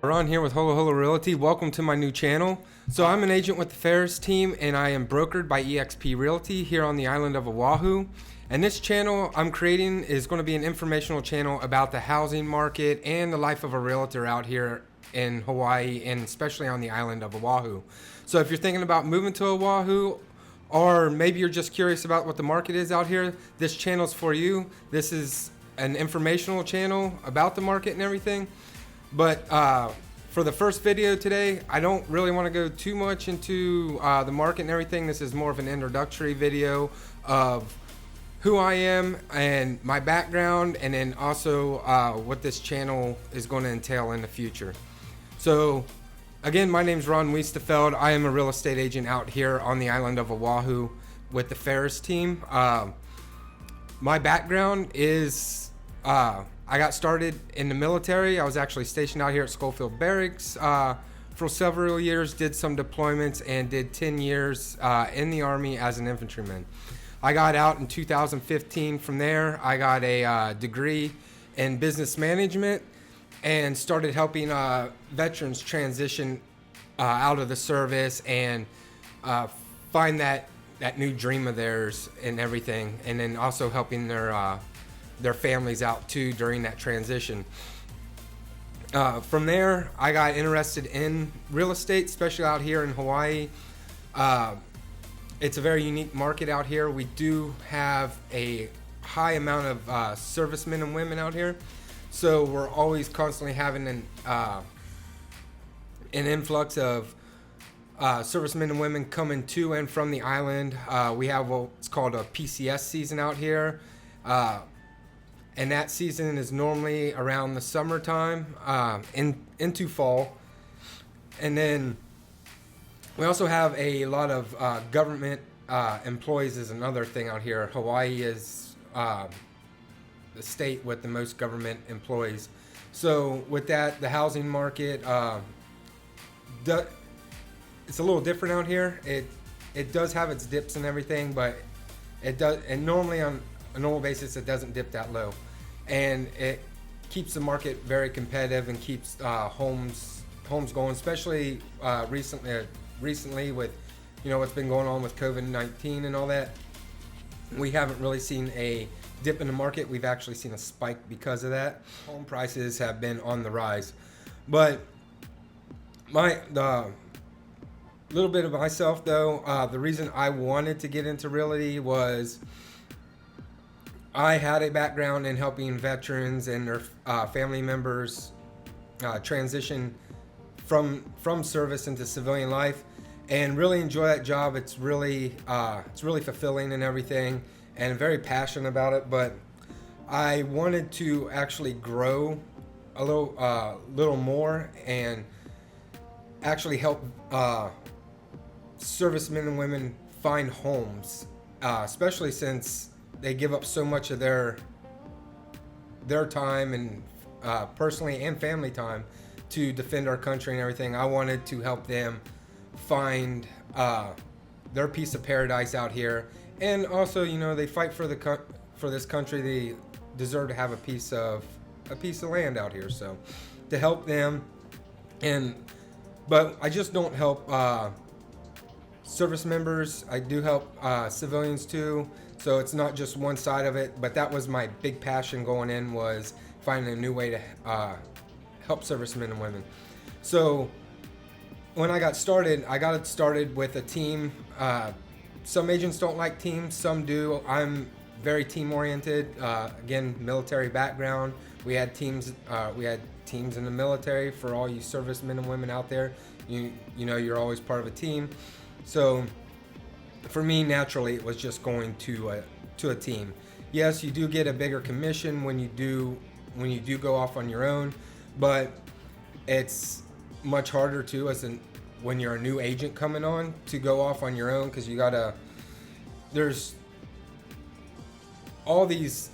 Ron here with Holo Holo Realty. Welcome to my new channel. So I'm an agent with the Farris Team and I am brokered by eXp Realty here on the island of Oahu. And this channel I'm creating is going to be an informational channel about the housing market and the life of a realtor out here in Hawaii and especially on the island of Oahu. So if you're thinking about moving to Oahu, or maybe you're just curious about what the market is out here, this channel's for you. This is an informational channel about the market and everything. But for the first video today, I don't really want to go too much into the market and everything. This is more of an introductory video of who I am and my background, and then also what this channel is going to entail in the future. So again, my name is Ron Wuestefeld. I am a real estate agent out here on the island of Oahu with the Farris Team. My background is I got started in the military. I was actually stationed out here at Schofield Barracks for several years, did some deployments, and did 10 years in the Army as an infantryman. I got out in 2015. From there, I got a degree in business management and started helping veterans transition out of the service and find that new dream of theirs and everything, and then also helping their families out too during that transition. From there, I got interested in real estate, especially out here in Hawaii. It's a very unique market out here. We do have a high amount of servicemen and women out here, so we're always constantly having an influx of servicemen and women coming to and from the island. We have what's called a PCS season out here. And that season is normally around the summertime into fall. And then we also have a lot of government employees is another thing out here. Hawaii is the state with the most government employees. So with that, the housing market, it's a little different out here. It does have its dips and everything, but it does, and normally on a normal basis, it doesn't dip that low, and it keeps the market very competitive and keeps homes going. Especially recently with what's been going on with COVID-19 and all that, we haven't really seen a dip in the market. We've actually seen a spike because of that. Home prices have been on the rise, but the little bit of myself though, the reason I wanted to get into realty was I had a background in helping veterans and their family members transition from service into civilian life, and really enjoy that job. It's really fulfilling and everything, and I'm very passionate about it. But I wanted to actually grow a little more and actually help servicemen and women find homes, especially since they give up so much of their time and personally and family time to defend our country and everything. I wanted to help them find their piece of paradise out here, and also they fight for this country. They deserve to have a piece of land out here. So to help them, but I just don't help service members. I do help civilians too. So it's not just one side of it, but that was my big passion going in, was finding a new way to help servicemen and women. So when I got started with a team. Some agents don't like teams, some do. I'm very team oriented. Again, military background. We had teams in the military. For all you servicemen and women out there, you're always part of a team. So for me, naturally, it was just going to a team. Yes, you do get a bigger commission when you do go off on your own, but it's much harder too when you're a new agent coming on to go off on your own, because there's all these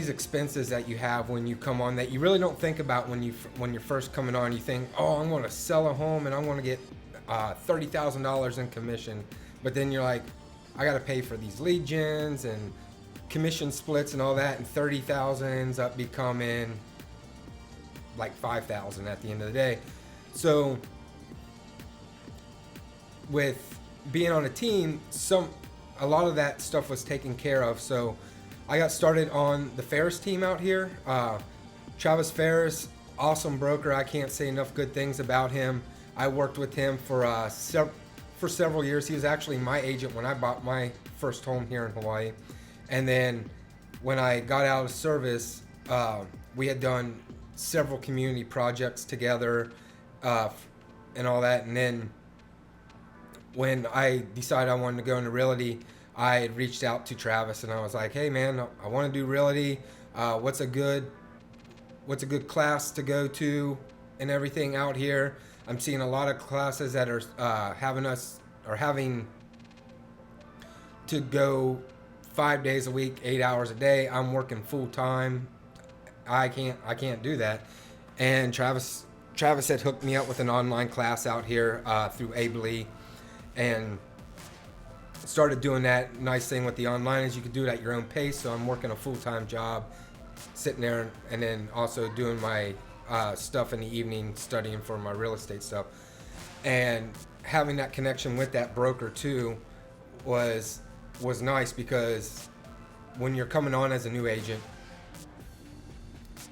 expenses that you have when you come on that you really don't think about when you're first coming on. You think, oh, I'm going to sell a home and I'm going to get $30,000 in commission, but then you're like, I got to pay for these lead gens and commission splits and all that, and 30,000 ends up becoming like 5,000 at the end of the day. So with being on a team, a lot of that stuff was taken care of. So I got started on the Farris team out here. Travis Farris, awesome broker. I can't say enough good things about him. I worked with him for several years. He was actually my agent when I bought my first home here in Hawaii. And then when I got out of service, we had done several community projects together and all that. And then when I decided I wanted to go into realty, I had reached out to Travis and I was like, hey man, I want to do realty. What's a good class to go to and everything out here? I'm seeing a lot of classes that are having to go 5 days a week, 8 hours a day. I'm working full time. I can't do that. And Travis had hooked me up with an online class out here through Ably, and started doing that. Nice thing with the online is you can do it at your own pace. So I'm working a full-time job, sitting there, and then also doing my stuff in the evening, studying for my real estate stuff. And having that connection with that broker too was nice, because when you're coming on as a new agent,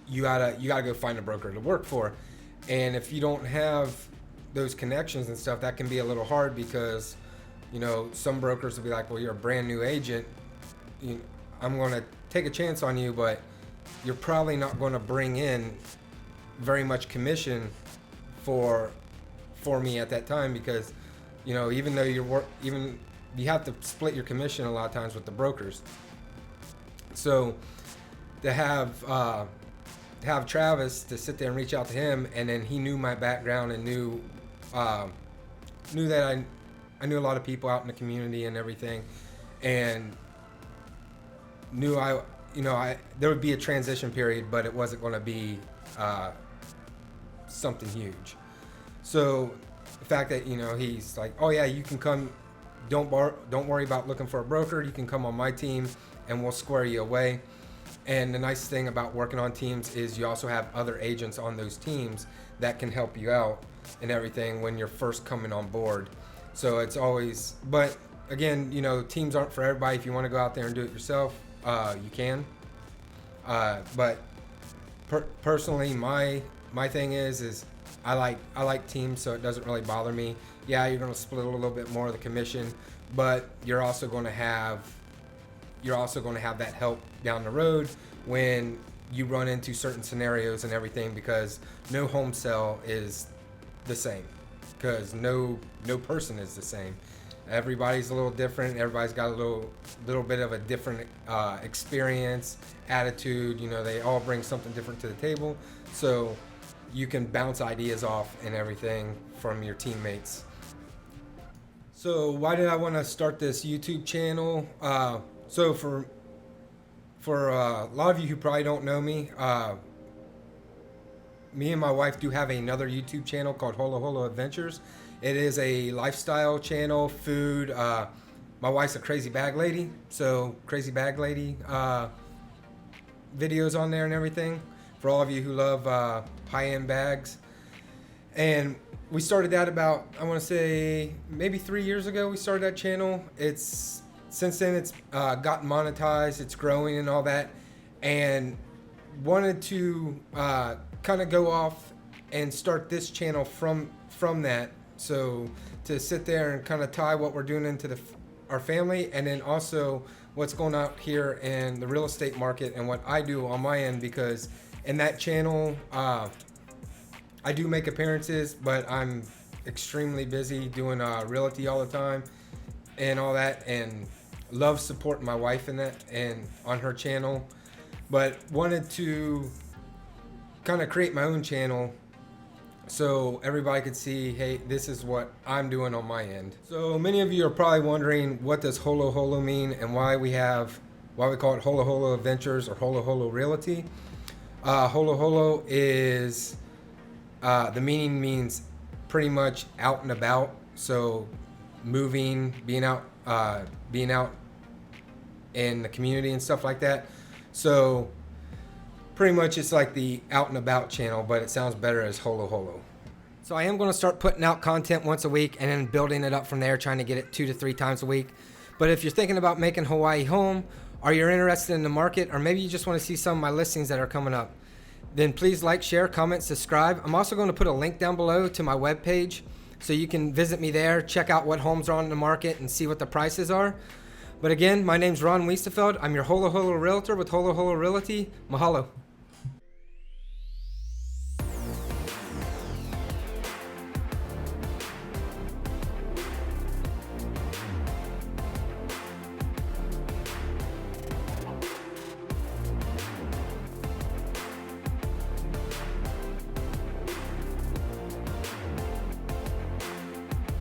you gotta go find a broker to work for. And if you don't have those connections and stuff, that can be a little hard, because some brokers will be like, well, you're a brand new agent, I'm going to take a chance on you, but you're probably not going to bring in very much commission for me at that time, because even though you have to split your commission a lot of times with the brokers. So to have Travis, to sit there and reach out to him, and then he knew my background and knew that I knew a lot of people out in the community and everything, and knew there would be a transition period, but it wasn't going to be something huge. So the fact that he's like, oh yeah, you can come, don't worry about looking for a broker, you can come on my team and we'll square you away. And the nice thing about working on teams is you also have other agents on those teams that can help you out and everything when you're first coming on board. So it's always, but again, teams aren't for everybody. If you want to go out there and do it yourself, you can. But personally, my thing is I like teams, so it doesn't really bother me. Yeah, you're going to split a little bit more of the commission, but you're also going to have that help down the road when you run into certain scenarios and everything, because no home sale is the same, because no person is the same. Everybody's a little different. Everybody's got a little bit of a different experience, attitude. They all bring something different to the table, so you can bounce ideas off and everything from your teammates. So why did I want to start this YouTube channel? So for a lot of you who probably don't know me, me and my wife do have another YouTube channel called Holo Holo Adventures. It is a lifestyle channel, food. My wife's a crazy bag lady, so crazy bag lady videos on there and everything for all of you who love high-end bags. And we started that about, I want to say, maybe 3 years ago. We started that channel. Since then it's gotten monetized, it's growing and all that, and wanted to kind of go off and start this channel from that. So to sit there and kind of tie what we're doing into our family, and then also what's going on here in the real estate market and what I do on my end, because in that channel I do make appearances, but I'm extremely busy doing realty all the time and all that, and love supporting my wife in that and on her channel, but wanted to kind of create my own channel so everybody could see, hey, this is what I'm doing on my end. So many of you are probably wondering, what does Holo Holo mean and why we call it Holo Holo Adventures or Holo Holo Realty. Holo Holo is the meaning means pretty much out and about, so moving, being out in the community and stuff like that. So pretty much it's like the out and about channel, but it sounds better as Holo Holo. So I am going to start putting out content once a week and then building it up from there, trying to get it 2 to 3 times a week. But if you're thinking about making Hawaii home, or you're interested in the market, or maybe you just want to see some of my listings that are coming up, then please like, share, comment, subscribe. I'm also going to put a link down below to my webpage so you can visit me there, check out what homes are on the market, and see what the prices are. But again, my name's Ron Wuestefeld. I'm your Holo Holo Realtor with Holo Holo Realty. Mahalo.